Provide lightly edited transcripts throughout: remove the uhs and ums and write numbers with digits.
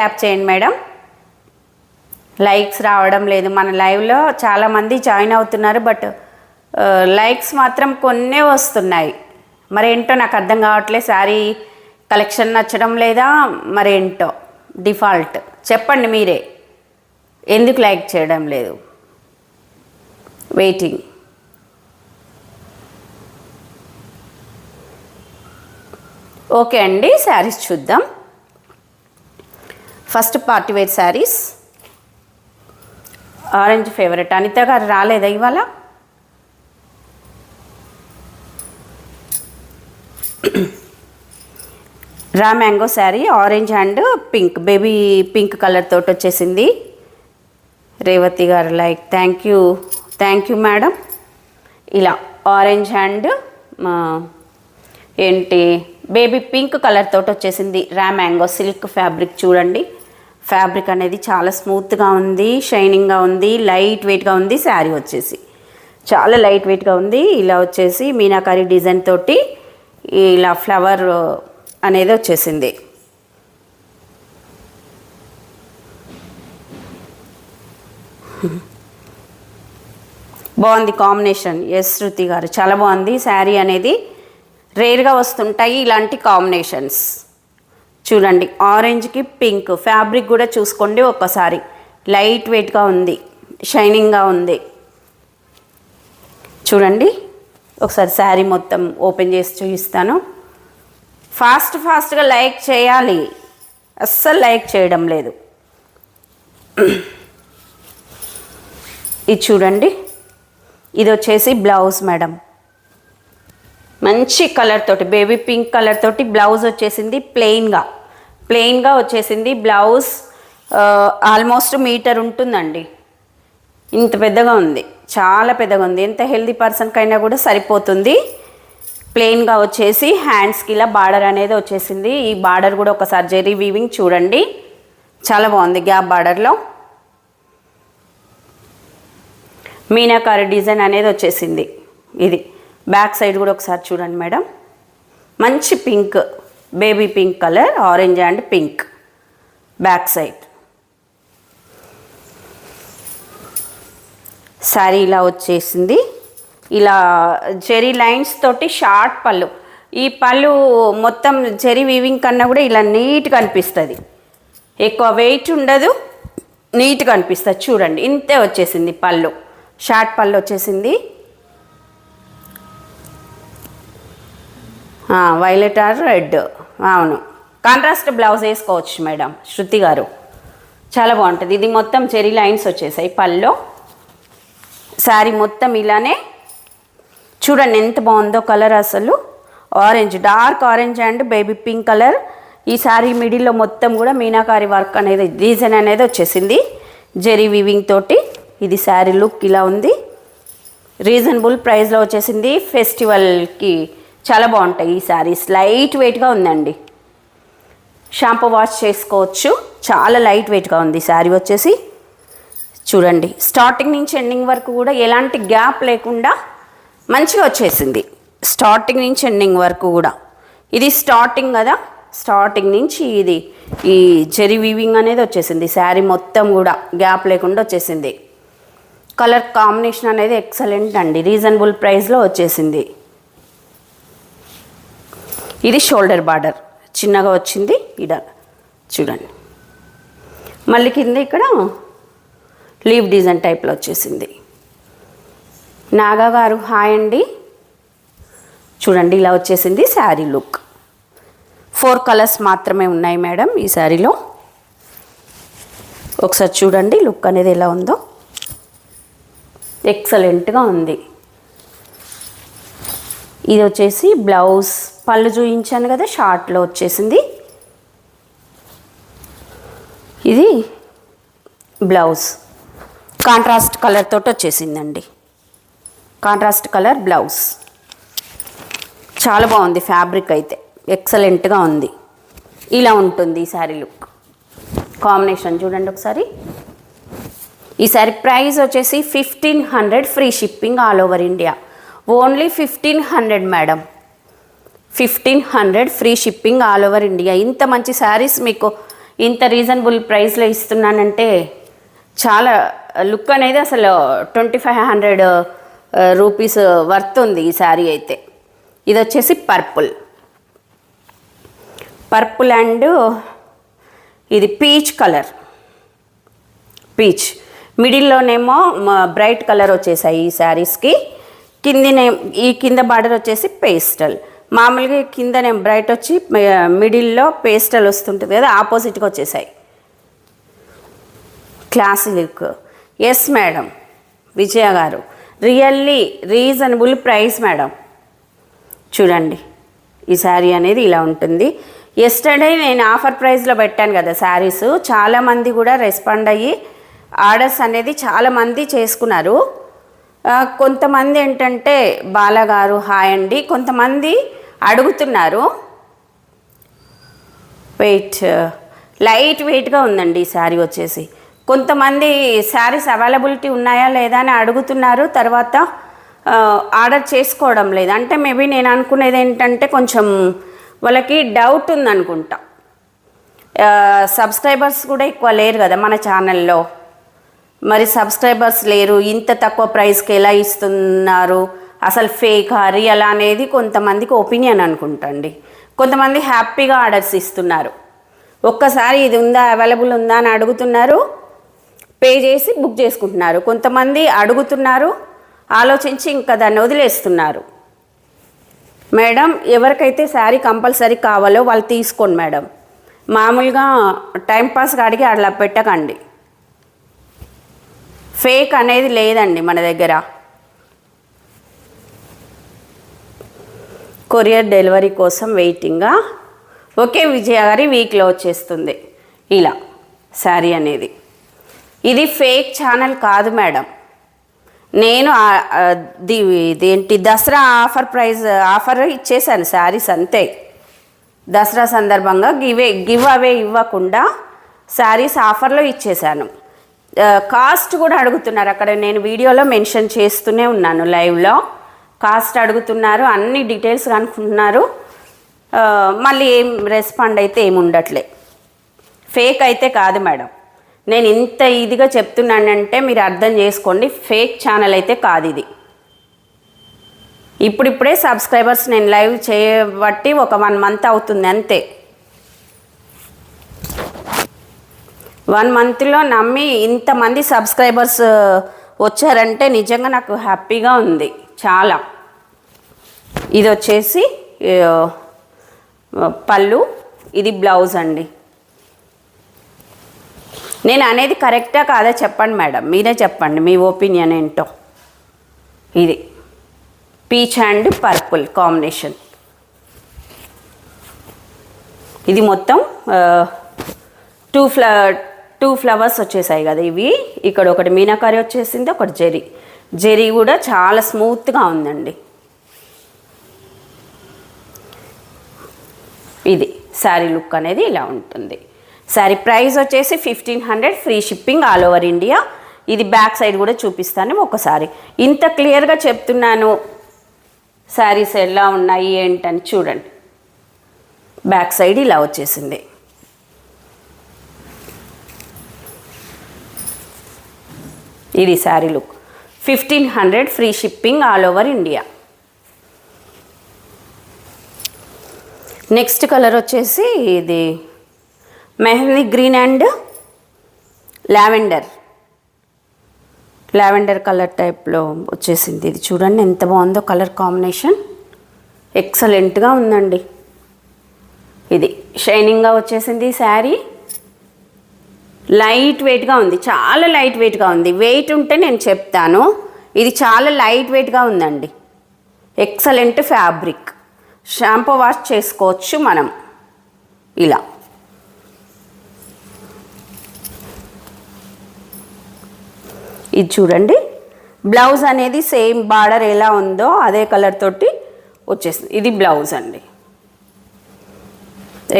Tap చేయండి madam. Likes రావడం లేదు. మన లైవ్లో చాలామంది జాయిన్ అవుతున్నారు, బట్ లైక్స్ మాత్రం కొన్నే వస్తున్నాయి. మరేంటో నాకు అర్థం కావట్లేదు. శారీ కలెక్షన్ నచ్చడం లేదా మరేంటో. డిఫాల్ట్ చెప్పండి మీరే, ఎందుకు లైక్ చేయడం లేదు? వెయిటింగ్. ఓకే అండి, శారీస్ చూద్దాం. First party wear saris. Orange favourite. Anitha గారు రాలేదా ఇవాళ? Raw mango sari orange and pink, baby pink colour తోటి వచ్చేసింది. రేవతి గారు లైక్, థ్యాంక్ యూ మేడం. ఇలా ఆరెంజ్ అండ్ ఏంటి బేబీ పింక్ కలర్ తోటి వచ్చేసింది. రా మ్యాంగో సిల్క్ ఫ్యాబ్రిక్ చూడండి. ఫ్యాబ్రిక్ అనేది చాలా స్మూత్గా ఉంది, షైనింగ్గా ఉంది, లైట్ వెయిట్గా ఉంది. శారీ వచ్చేసి చాలా లైట్ వెయిట్గా ఉంది. ఇలా వచ్చేసి మీనాకారి డిజైన్ తోటి ఇలా ఫ్లవర్ అనేది వచ్చేసింది. బాగుంది కాంబినేషన్. ఎస్ శృతి గారు, చాలా బాగుంది. శారీ అనేది రేర్గా వస్తుంటాయి ఇలాంటి కాంబినేషన్స్. చూడండి, ఆరెంజ్కి పింక్ ఫ్యాబ్రిక్ కూడా చూసుకోండి ఒక్కసారి. లైట్ వెయిట్గా ఉంది, షైనింగ్గా ఉంది. చూడండి ఒకసారి శారీ మొత్తం ఓపెన్ చేసి చూపిస్తాను. ఫాస్ట్గా లైక్ చేయాలి, అస్సలు లైక్ చేయడం లేదు. ఇది చూడండి, ఇది వచ్చేసి బ్లౌజ్ మేడం. మంచి కలర్ తోటి, బేబీ పింక్ కలర్ తోటి బ్లౌజ్ వచ్చేసింది. ప్లెయిన్గా వచ్చేసింది బ్లౌజ్. ఆల్మోస్ట్ మీటర్ ఉంటుందండి. ఇంత పెద్దగా ఉంది, చాలా పెద్దగా ఉంది. ఎంత హెల్దీ పర్సన్కైనా కూడా సరిపోతుంది. ప్లెయిన్గా వచ్చేసి హ్యాండ్స్కి ఇలా బార్డర్ అనేది వచ్చేసింది. ఈ బార్డర్ కూడా ఒకసారి జెరీ వీవింగ్ చూడండి, చాలా బాగుంది. గ్యాప్ బార్డర్లో మీనాకారి డిజైన్ అనేది వచ్చేసింది. ఇది బ్యాక్ సైడ్ కూడా ఒకసారి చూడండి మేడం. మంచి pink, baby pink colour, orange and pink back side. Sari ఇలా వచ్చేసింది. ఇలా జెరీ లైన్స్ తోటి షార్ట్ పళ్ళు. ఈ పళ్ళు మొత్తం జెరీ వీవింగ్ కన్నా కూడా ఇలా నీట్గా అనిపిస్తుంది. ఎక్కువ వెయిట్ ఉండదు, నీట్గా అనిపిస్తుంది. చూడండి ఇంతే వచ్చేసింది పళ్ళు, షార్ట్ పళ్ళు వచ్చేసింది. వైలెట్ ఆర్ రెడ్, అవును. కాంట్రాస్ట్ బ్లౌజ్ వేసుకోవచ్చు మేడం శృతి గారు, చాలా బాగుంటుంది. ఇది మొత్తం జెరీ లైన్స్ వచ్చేసాయి పళ్ళలో. శారీ మొత్తం ఇలానే చూడండి ఎంత బాగుందో కలర్. అసలు orange, dark orange and baby pink colour. ఈ శారీ మిడిల్లో మొత్తం కూడా మీనాకారి వర్క్ అనేది, డిజైన్ అనేది వచ్చేసింది జెరీ వీవింగ్ తోటి. ఇది శారీ లుక్ ఇలా ఉంది. రీజనబుల్ ప్రైస్లో వచ్చేసింది. ఫెస్టివల్కి చాలా బాగుంటాయి ఈ శారీస్. లైట్ వెయిట్గా ఉందండి, షాంపూ వాష్ చేసుకోవచ్చు. చాలా లైట్ వెయిట్గా ఉంది శారీ వచ్చేసి. చూడండి స్టార్టింగ్ నుంచి ఎండింగ్ వరకు కూడా ఎలాంటి గ్యాప్ లేకుండా మంచిగా వచ్చేసింది. స్టార్టింగ్ నుంచి ఎండింగ్ వరకు కూడా. ఇది స్టార్టింగ్ కదా, స్టార్టింగ్ నుంచి ఇది ఈ జెరీ వీవింగ్ అనేది వచ్చేసింది. శారీ మొత్తం కూడా గ్యాప్ లేకుండా వచ్చేసింది. కలర్ కాంబినేషన్ అనేది ఎక్సలెంట్ అండి. రీజనబుల్ ప్రైస్లో వచ్చేసింది. ఇది షోల్డర్ బార్డర్ చిన్నగా వచ్చింది. ఇడ చూడండి, మళ్ళీ కింద ఇక్కడ లీవ్ డిజైన్ టైప్లో వచ్చేసింది. నాగా గారు హాయ్ అండి. చూడండి ఇలా వచ్చేసింది శారీ లుక్. 4 కలర్స్ మాత్రమే ఉన్నాయి మేడం ఈ శారీలో. ఒకసారి చూడండి లుక్ అనేది ఎలా ఉందో, ఎక్సలెంట్గా ఉంది. ఇది వచ్చేసి బ్లౌజ్. పళ్ళు చూపించాను కదా, షార్ట్లో వచ్చేసింది. ఇది బ్లౌజ్ కాంట్రాస్ట్ కలర్ తోటి వచ్చేసిందండి. Contrast colour blouse. చాలా బాగుంది ఫ్యాబ్రిక్ అయితే, ఎక్సలెంట్గా ఉంది. ఇలా ఉంటుంది ఈ శారీ లుక్. కాంబినేషన్ చూడండి ఒకసారి. ఈ శారీ ప్రైస్ వచ్చేసి 1500, free shipping all over India. Only 1500 madam. 1500 free shipping all over India. ఇంత మంచి శారీస్ మీకు ఇంత రీజనబుల్ ప్రైస్లో ఇస్తున్నానంటే చాలా లుక్ అనేది అసలు 2500 రూపీస్ వర్త్ ఉంది ఈ శారీ అయితే. ఇది వచ్చేసి పర్పుల్ అండ్ ఇది పీచ్ కలర్, పీచ్ మిడిల్లోనేమో బ్రైట్ కలర్ వచ్చేసాయి ఈ శారీస్కి. ఈ కింద బార్డర్ వచ్చేసి పేస్టల్, మామూలుగా కిందనే బ్రైట్ వచ్చి మిడిల్లో పేస్టల్ వస్తుంటుంది కదా, ఆపోజిట్గా వచ్చేసాయి. Classy look. ఎస్ మేడం విజయ గారు, రియల్లీ రీజనబుల్ ప్రైస్ మేడం. చూడండి ఈ శారీ అనేది ఇలా ఉంటుంది. ఎస్టర్డే నేను ఆఫర్ ప్రైస్లో పెట్టాను కదా శారీస్, చాలామంది కూడా రెస్పాండ్ అయ్యి ఆర్డర్స్ అనేది చాలామంది చేసుకున్నారు. కొంతమంది ఏంటంటే బాలగారు హాయ్ అండి, కొంతమంది అడుగుతున్నారు. లైట్ వెయిట్గా ఉందండి ఈ శారీ వచ్చేసి. కొంతమంది శారీస్ అవైలబిలిటీ ఉన్నాయా లేదా అని అడుగుతున్నారు, తర్వాత ఆర్డర్ చేసుకోవడం లేదు. అంటే మేబీ నేను అనుకునేది ఏంటంటే కొంచెం వాళ్ళకి డౌట్ ఉందనుకుంటా. సబ్స్క్రైబర్స్ కూడా ఎక్కువ లేరు కదా మన ఛానల్లో, మరి సబ్స్క్రైబర్స్ లేరు, ఇంత తక్కువ ప్రైస్కి ఎలా ఇస్తున్నారు, అసలు ఫేకా రియల్ అనేది కొంతమందికి ఒపీనియన్ అనుకుంటండి. కొంతమంది హ్యాపీగా ఆర్డర్స్ ఇస్తున్నారు, ఒక్కసారి ఇది ఉందా అవైలబుల్ ఉందా అని అడుగుతున్నారు, పే చేసి బుక్ చేసుకుంటున్నారు. కొంతమంది అడుగుతున్నారు, ఆలోచించి ఇంకా దాన్ని వదిలేస్తున్నారు. మేడం ఎవరికైతే శారీ కంపల్సరీ కావాలో వాళ్ళు తీసుకోండి మేడం, మామూలుగా టైంపాస్గా అడిగి అట్లా పెట్టకండి. ఫేక్ అనేది లేదండి మన దగ్గర. కొరియర్ డెలివరీ కోసం వెయిటింగా. ఓకే విజయ గారి, వీక్లో వచ్చేస్తుంది ఇలా శారీ అనేది. ఇది ఫేక్ ఛానల్ కాదు మేడం. నేను ఇదేంటి దసరా ఆఫర్ ఇచ్చేసాను శారీస్ అంతే. దసరా సందర్భంగా గివ్ అవే ఇవ్వకుండా శారీస్ ఆఫర్లో ఇచ్చేసాను. కాస్ట్ కూడా అడుగుతున్నారు, అక్కడ నేను వీడియోలో మెన్షన్ చేస్తూనే ఉన్నాను, లైవ్లో కాస్ట్ అడుగుతున్నారు, అన్ని డీటెయిల్స్ కనుక్కుంటున్నారు. మళ్ళీ ఏం రెస్పాండ్ అయితే ఏమి ఉండట్లే. ఫేక్ అయితే కాదు మేడం. నేను ఇంత ఇదిగా చెప్తున్నానంటే మీరు అర్థం చేసుకోండి, ఫేక్ ఛానల్ అయితే కాదు ఇది. ఇప్పుడిప్పుడే సబ్స్క్రైబర్స్ నేను లైవ్ చేయబట్టి ఒక 1 మంత్ అవుతుంది అంతే. 1 మంత్లో నమ్మి ఇంతమంది సబ్స్క్రైబర్స్ వచ్చారంటే నిజంగా నాకు హ్యాపీగా ఉంది చాలా. ఇది వచ్చేసి పళ్ళు, ఇది బ్లౌజ్ అండి. నేను అనేది కరెక్టా కాదా చెప్పండి మేడం, మీరే చెప్పండి మీ ఒపీనియన్ ఏంటో. ఇది పీచ్ అండ్ పర్పుల్ కాంబినేషన్. ఇది మొత్తం 2 ఫ్లవర్స్ వచ్చేసాయి కదా ఇవి. ఇక్కడ ఒకటి మీనాకారి వచ్చేసింది, ఒకటి జెరీ కూడా చాలా స్మూత్గా ఉందండి. ఇది శారీ లుక్ అనేది ఇలా ఉంటుంది. శారీ ప్రైస్ వచ్చేసి 1500, free shipping all over India. ఇది బ్యాక్ సైడ్ కూడా చూపిస్తాను ఒకసారి. ఇంత క్లియర్గా చెప్తున్నాను శారీస్ ఎలా ఉన్నాయి ఏంటని చూడండి. బ్యాక్ సైడ్ ఇలా వచ్చేసింది. ఇది sari look. 1500, free shipping all over India. Next colour వచ్చేసి ఇది mehndi green and lavender colour టైప్లో వచ్చేసింది. ఇది చూడండి ఎంత బాగుందో కలర్ కాంబినేషన్, ఎక్సలెంట్గా ఉందండి. ఇది షైనింగ్గా వచ్చేసింది శారీ. లైట్ వెయిట్గా ఉంది, చాలా లైట్ వెయిట్గా ఉంది. వెయిట్ ఉంటే నేను చెప్తాను. ఇది చాలా లైట్ వెయిట్గా ఉందండి, ఎక్సలెంట్ ఫ్యాబ్రిక్. షాంపూ వాష్ చేసుకోవచ్చు మనం ఇలా. ఇది చూడండి, బ్లౌజ్ అనేది సేమ్ బార్డర్ ఎలా ఉందో అదే కలర్ తోటి వచ్చేసింది. ఇది బ్లౌజ్ అండి,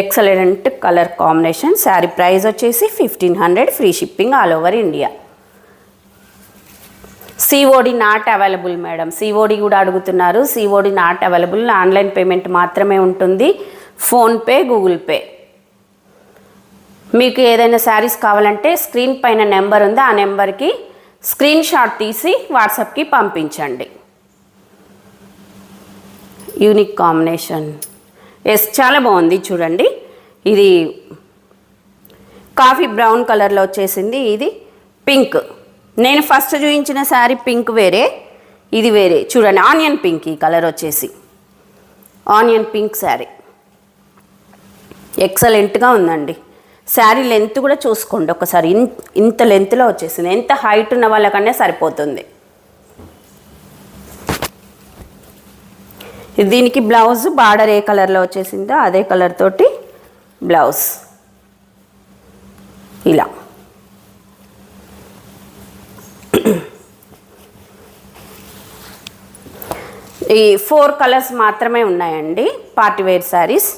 excellent colour combination. Sari price వచ్చేసి 1500, free shipping all over India. COD not available madam, COD కూడా అడుగుతున్నారు. COD not available, online payment మాత్రమే ఉంటుంది. PhonePe, Google pay. మీకు ఏదైనా శారీస్ కావాలంటే స్క్రీన్ పైన నెంబర్ ఉందో ఆ నెంబర్కి స్క్రీన్ షాట్ తీసి వాట్సాప్కి పంపించండి. Unique combination. ఎస్, చాలా బాగుంది చూడండి. ఇది కాఫీ బ్రౌన్ కలర్లో వచ్చేసింది. ఇది పింక్. నేను ఫస్ట్ చూపించిన శారీ పింక్ వేరే, ఇది వేరే. చూడండి, ఆనియన్ పింక్. ఈ కలర్ వచ్చేసి ఆనియన్ పింక్ శారీ. ఎక్సలెంట్గా ఉందండి. శారీ లెంత్ కూడా చూసుకోండి ఒకసారి. ఇంత లెంత్లో వచ్చేసింది. ఎంత హైట్ ఉన్న వాళ్ళకన్నా సరిపోతుంది. దీనికి బ్లౌజ్ బార్డర్ ఏ కలర్లో వచ్చేసిందో అదే కలర్ తోటి బ్లౌజ్ ఇలా. ఈ 4 కలర్స్ మాత్రమే ఉన్నాయండి పార్టీ వేర్ శారీస్.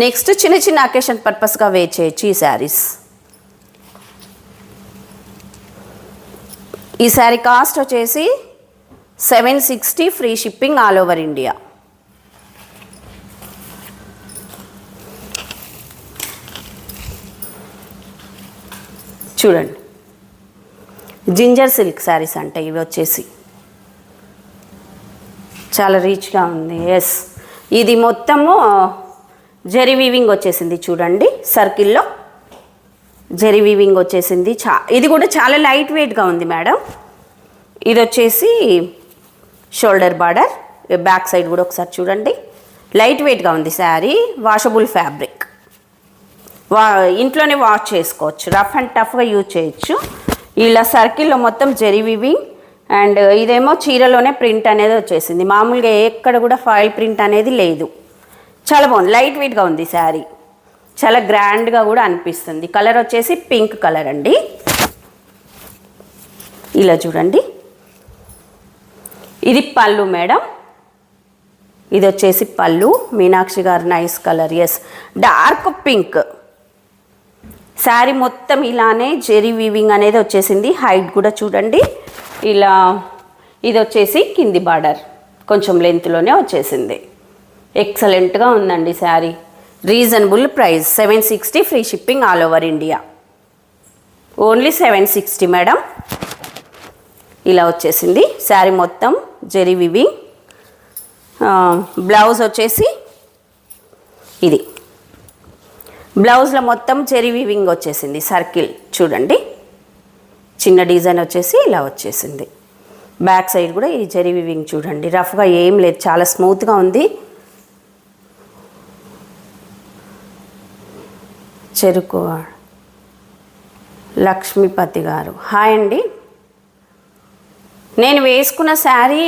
నెక్స్ట్ చిన్న చిన్న అకేషన్ పర్పస్గా వేర్ చేయొచ్చు ఈ శారీస్. ఈ శారీ కాస్ట్ వచ్చేసి 760 free shipping all over India. చూడండి, జింజర్ సిల్క్ శారీస్ అంటే ఇవి వచ్చేసి చాలా రీచ్గా ఉంది. ఎస్, ఇది మొత్తము జెరీ వీవింగ్ వచ్చేసింది. చూడండి, సర్కిల్లో జెరీ వీవింగ్ వచ్చేసింది. ఇది కూడా చాలా లైట్ వెయిట్గా ఉంది మేడం. ఇది వచ్చేసి షోల్డర్ బార్డర్, బ్యాక్ సైడ్ కూడా ఒకసారి చూడండి. లైట్ వెయిట్గా ఉంది శారీ. Washable fabric. ఇంట్లోనే వాష్ చేసుకోవచ్చు. రఫ్ అండ్ టఫ్గా యూజ్ చేయొచ్చు. ఇలా సర్కిల్లో మొత్తం జెరీ వీవింగ్. అండ్ ఇదేమో చీరలోనే ప్రింట్ అనేది వచ్చేసింది. మామూలుగా ఎక్కడ కూడా ఫాయిల్ ప్రింట్ అనేది లేదు. చాలా బాగుంది. లైట్ వెయిట్గా ఉంది శారీ. చాలా గ్రాండ్గా కూడా అనిపిస్తుంది. కలర్ వచ్చేసి పింక్ కలర్ అండి. ఇలా చూడండి. ఇది పళ్ళు మేడం. ఇది వచ్చేసి పళ్ళు. మీనాక్షి గారు nice colour. Yes, dark pink. Sari మొత్తం ఇలానే జెరీ వీవింగ్ అనేది వచ్చేసింది. హైట్ కూడా చూడండి ఇలా. ఇది వచ్చేసి కింది బార్డర్ కొంచెం లెంత్లోనే వచ్చేసింది. ఎక్సలెంట్గా ఉందండి sari. Reasonable price 760 free shipping all over India. Only 760 madam. ఇలా వచ్చేసింది శారీ మొత్తం జెరీ వీవింగ్. బ్లౌజ్ వచ్చేసి ఇది. బ్లౌజ్లో మొత్తం జెరీ వీవింగ్ వచ్చేసింది. సర్కిల్ చూడండి, చిన్న డిజైన్ వచ్చేసి ఇలా వచ్చేసింది. బ్యాక్ సైడ్ కూడా ఈ జెరీ వీవింగ్ చూడండి. రఫ్గా ఏం లేదు, చాలా స్మూత్గా ఉంది. చెరుకు లక్ష్మీపతి గారు హాయ్ అండి. నేను వేసుకున్న శారీ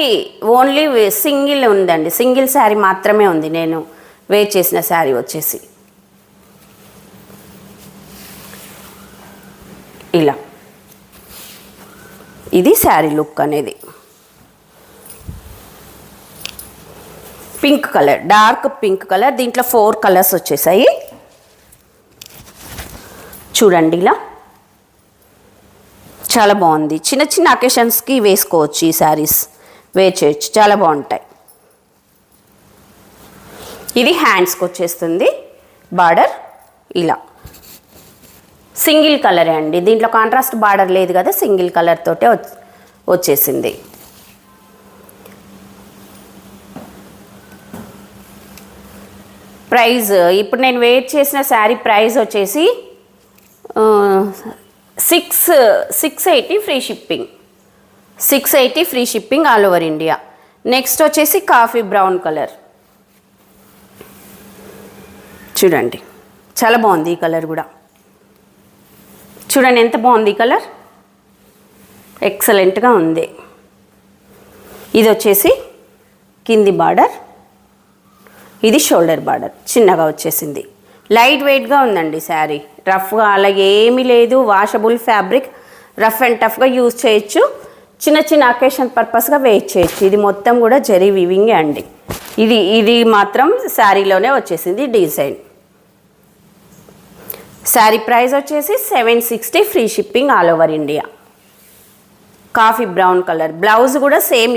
ఓన్లీ సింగిల్ ఉందండి. సింగిల్ శారీ మాత్రమే ఉంది నేను వేర్ చేసిన శారీ వచ్చేసి ఇలా. ఇది శారీ లుక్ అనేది. Pink colour, dark pink colour. దీంట్లో 4 కలర్స్ వచ్చేసాయి చూడండి. ఇలా చాలా బాగుంది. చిన్న చిన్న అకేషన్స్కి వేసుకోవచ్చు. ఈ శారీస్ వేర్ చేయొచ్చు, చాలా బాగుంటాయి. ఇది హ్యాండ్స్కి వచ్చేస్తుంది బార్డర్ ఇలా. సింగిల్ కలరే అండి. దీంట్లో కాంట్రాస్ట్ బార్డర్ లేదు కదా, సింగిల్ కలర్ తోటే వచ్చేసింది. ప్రైస్ ఇప్పుడు నేను వెయిట్ చేసిన శారీ ప్రైస్ వచ్చేసి 680 free shipping. 680 free shipping all over India. Next వచ్చేసి కాఫీ బ్రౌన్ కలర్ చూడండి, చాలా బాగుంది. ఈ కలర్ కూడా చూడండి ఎంత బాగుంది. ఈ కలర్ ఎక్సలెంట్గా ఉంది. ఇది వచ్చేసి కింది బార్డర్, ఇది షోల్డర్ బార్డర్ చిన్నగా వచ్చేసింది. లైట్ వెయిట్గా ఉందండి శారీ. రఫ్గా అలాగే ఏమీ లేదు. వాషబుల్ ఫ్యాబ్రిక్, రఫ్ అండ్ టఫ్గా యూజ్ చేయొచ్చు. చిన్న చిన్న అకేషన్ పర్పస్గా వేర్ చేయొచ్చు. ఇది మొత్తం కూడా జరీ వీవింగే అండి. ఇది మాత్రం శారీలోనే వచ్చేసింది డిజైన్. శారీ ప్రైస్ వచ్చేసి 760 free shipping all over India. Coffee brown colour. Blouse కూడా సేమ్ ఇదే.